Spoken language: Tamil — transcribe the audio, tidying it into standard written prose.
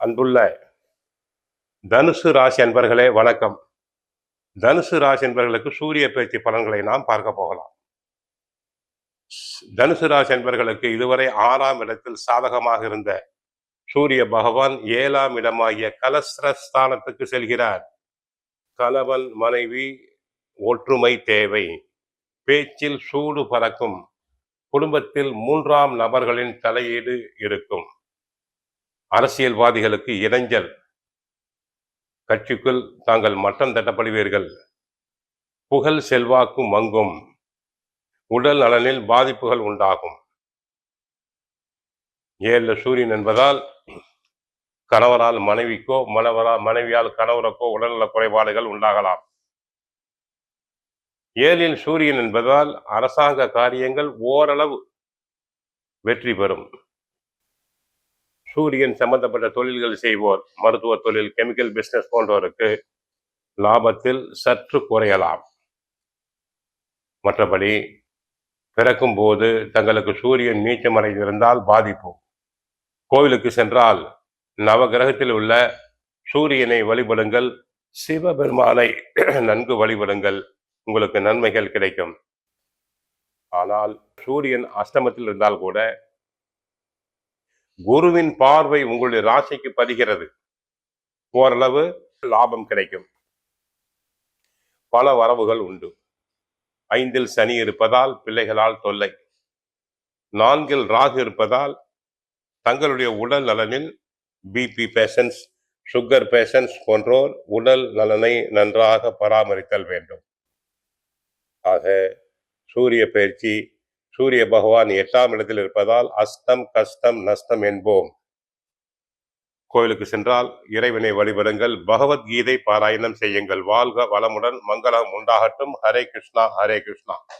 அன்புள்ள தனுசு ராசி அன்பர்களே வணக்கம். தனுசு ராசி அன்பர்களுக்கு சூரிய பயிற்சி பலன்களை நாம் பார்க்க போகலாம். தனுசு ராசி அன்பர்களுக்கு இதுவரை 6ஆம் இடத்தில் சாதகமாக இருந்த சூரிய பகவான் 7ஆம் இடமாகிய கலஸ்திரஸ்தானத்துக்கு செல்கிறார். கணவன் மனைவி ஒற்றுமை தேவை, பேச்சில் சூடு பறக்கும், குடும்பத்தில் 3ஆம் நபர்களின் தலையீடு இருக்கும், அரசியல்வாதிகளுக்கு இடைஞ்சல், கட்சிக்குள் தாங்கள் மட்டம் தட்டப்படுவீர்கள், புகழ் செல்வாக்கு மங்கும், உடல் நலனில் பாதிப்புகள் உண்டாகும். 7 சூரியன் என்பதால் கணவரால் மனைவிக்கோ மனைவியால் கணவருக்கோ உடல்நல குறைபாடுகள் உண்டாகலாம். 7 சூரியன் என்பதால் அரசாங்க காரியங்கள் ஓரளவு வெற்றி பெறும். சூரியன் சம்பந்தப்பட்ட தொழில்கள் செய்வோர், மருத்துவ தொழில், கெமிக்கல் பிசினஸ் போன்றோருக்கு லாபத்தில் சற்று குறையலாம். மற்றபடி பிறக்கும் போது தங்களுக்கு சூரியன் நீச்சமடைந்திருந்தால் பாதிப்பு. கோவிலுக்கு சென்றால் நவகிரகத்தில் உள்ள சூரியனை வழிபடுங்கள், சிவபெருமானை நன்கு வழிபடுங்கள், உங்களுக்கு நன்மைகள் கிடைக்கும். ஆனால் சூரியன் அஷ்டமத்தில் இருந்தால் கூட குருவின் பார்வை உங்களுடைய ராசிக்கு பதிகிறது, ஓரளவு லாபம் கிடைக்கும், பல வரவுகள் உண்டு. 5இல் சனி இருப்பதால் பிள்ளைகளால் தொல்லை, 4இல் ராகு இருப்பதால் தங்களுடைய உடல் நலனில் பிபி பேஷன்ஸ், சுகர் பேஷன்ஸ் போன்றோர் உடல் நலனை நன்றாக பராமரித்தல் வேண்டும். ஆக சூரிய பயிற்சி, சூரிய பகவான் 8ஆம் இடத்தில் இருப்பதால் அஸ்தம் கஷ்டம் நஷ்டம் என்போம். கோயிலுக்கு சென்றால் இறைவனை வழிபடுங்கள், பகவத்கீதை பாராயணம் செய்யுங்கள். வாழ்க வளமுடன், மங்களம் உண்டாகட்டும். ஹரே கிருஷ்ணா, ஹரே கிருஷ்ணா.